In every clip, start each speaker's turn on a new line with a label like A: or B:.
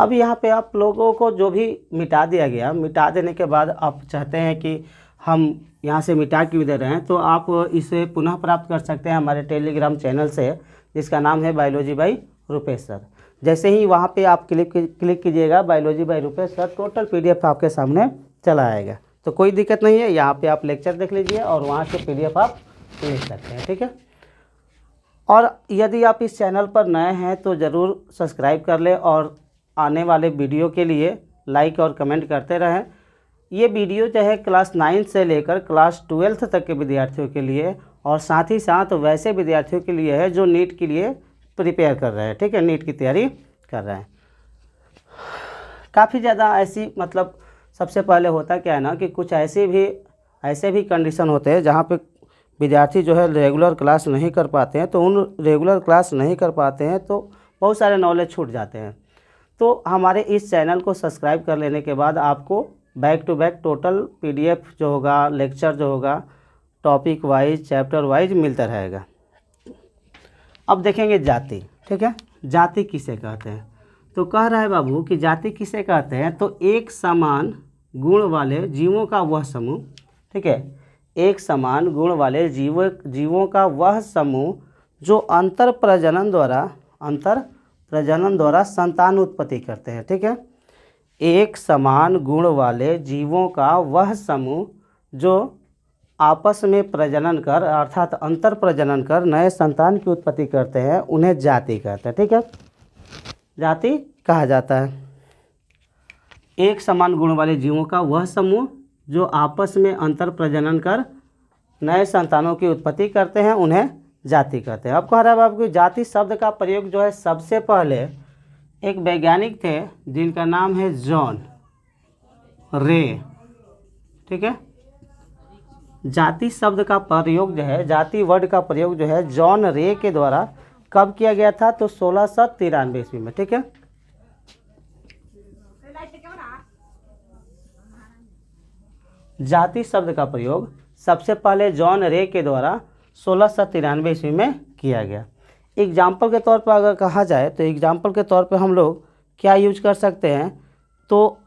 A: अब यहाँ पे आप लोगों को जो भी मिटा दिया गया, मिटा देने के बाद आप चाहते हैं कि हम यहाँ से मिटा क्यों दे रहे हैं, तो आप इसे पुनः प्राप्त कर सकते हैं हमारे टेलीग्राम चैनल से, जिसका नाम है बायोलॉजी बाय रुपेश सर। जैसे ही वहाँ पे आप क्लिक कीजिएगा biology by Rupesh sir, total PDF आपके सामने चला आएगा। तो कोई दिक्कत नहीं है, यहाँ पे आप लेक्चर देख लीजिए और वहाँ से PDF आप ले सकते हैं, ठीक है। और यदि आप इस चैनल पर नए हैं तो ज़रूर सब्सक्राइब कर लें और आने वाले वीडियो के लिए लाइक और कमेंट करते रहें। ये वीडियो जो है क्लास 9 से लेकर क्लास 12 तक के विद्यार्थियों के लिए और साथ ही साथ वैसे विद्यार्थियों के लिए है जो नीट के लिए प्रिपेयर कर रहे हैं, ठीक है, नीट की तैयारी कर रहे हैं। काफ़ी ज़्यादा ऐसी मतलब सबसे पहले होता क्या है ना कि कुछ ऐसे भी कंडीशन होते हैं जहाँ पे विद्यार्थी जो है रेगुलर क्लास नहीं कर पाते हैं, तो उन रेगुलर क्लास नहीं कर पाते हैं तो बहुत सारे नॉलेज छूट जाते हैं। तो हमारे इस चैनल को सब्सक्राइब कर लेने के बाद आपको back to back total PDF जो होगा, लेक्चर जो होगा, टॉपिक वाइज चैप्टर वाइज मिलता रहेगा। अब देखेंगे जाति, ठीक है। जाति किसे कहते हैं, तो कह रहा है बाबू कि जाति किसे कहते हैं, तो एक समान गुण वाले जीवों का वह समूह, ठीक है, एक समान गुण वाले जीवों का वह समूह जो अंतर प्रजनन द्वारा संतान उत्पत्ति करते हैं, ठीक है। एक समान गुण वाले जीवों का वह समूह जो आपस में प्रजनन कर अर्थात अंतर प्रजनन कर नए संतान की उत्पत्ति करते हैं, उन्हें जाति कहते हैं, ठीक है, जाति कहा जाता है। एक समान गुण वाले जीवों का वह समूह जो आपस में अंतर प्रजनन कर नए संतानों की उत्पत्ति करते हैं, उन्हें जाति कहते हैं। अब कह रहा है आपको जाति शब्द का प्रयोग जो है सबसे पहले एक वैज्ञानिक थे जिनका नाम है जॉन रे, ठीक है। जाति शब्द का प्रयोग जो है, जाति वर्ड का प्रयोग जो है जॉन रे के द्वारा कब किया गया था, तो 1693 ईस्वी में, ठीक है। जाति शब्द का प्रयोग सबसे पहले जॉन रे के द्वारा 1693 ईस्वी में किया गया। एग्जाम्पल के तौर पर अगर कहा जाए तो एग्जाम्पल के तौर पे हम लोग क्या यूज कर सकते हैं, तो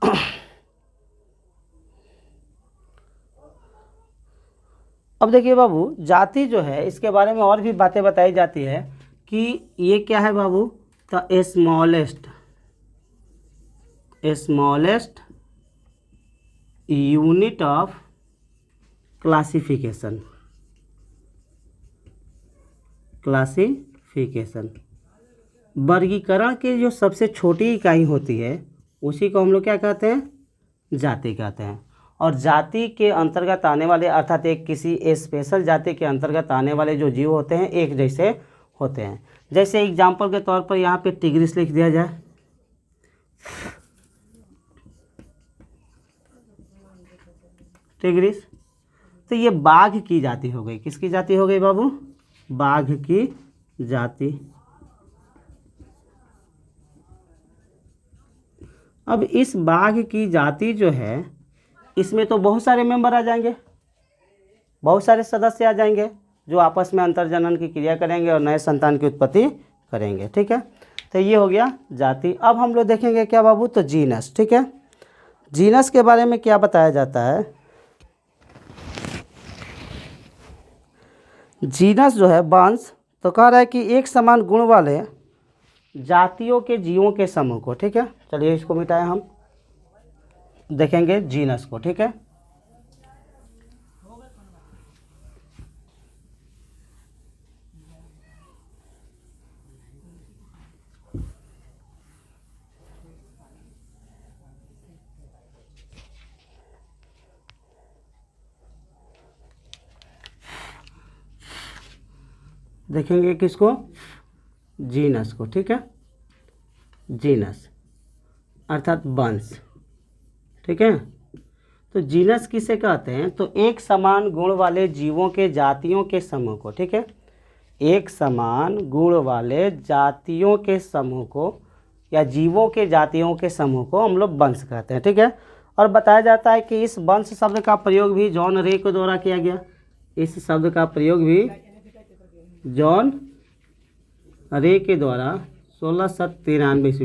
A: अब देखिए बाबू, जाति जो है इसके बारे में और भी बातें बताई जाती है कि ये क्या है बाबू, तो स्मॉलेस्ट यूनिट ऑफ क्लासिफिकेशन वर्गीकरण के जो सबसे छोटी इकाई होती है उसी को हम लोग क्या कहते हैं, जाति कहते हैं। और जाति के अंतर्गत आने वाले अर्थात एक किसी स्पेशल जाति के अंतर्गत आने वाले जो जीव होते हैं एक जैसे होते हैं। जैसे एग्जाम्पल के तौर पर यहाँ पे टिग्रिस लिख दिया जाए, टिग्रिस, तो ये बाघ की जाति हो गई। किसकी जाति हो गई बाबू, बाघ की जाति। अब इस बाघ की जाति जो है इसमें तो बहुत सारे मेंबर आ जाएंगे, बहुत सारे सदस्य आ जाएंगे जो आपस में अंतर्जनन की क्रिया करेंगे और नए संतान की उत्पत्ति करेंगे, ठीक है। तो ये हो गया जाति। अब हम लोग देखेंगे क्या बाबू, तो जीनस, ठीक है। जीनस के बारे में क्या बताया जाता है, जीनस जो है वंश, तो कह रहा है कि एक समान गुण वाले जातियों के जीवों के समूह को, ठीक है। चलिए इसको मिटाएं, हम देखेंगे जीनस को, ठीक है। देखेंगे किसको, जीनस को, ठीक है। जीनस अर्थात वंश, ठीक है। तो जीनस किसे कहते हैं, तो एक समान गुण वाले जीवों के जातियों के समूह को, ठीक है। एक समान गुण वाले जातियों के समूह को या जीवों के जातियों के समूह को हम लोग वंश कहते हैं, ठीक है। और बताया जाता है कि इस वंश शब्द का प्रयोग भी जॉन रे के द्वारा किया गया। इस शब्द का प्रयोग भी जॉन रे के द्वारा 1693 ईस्वी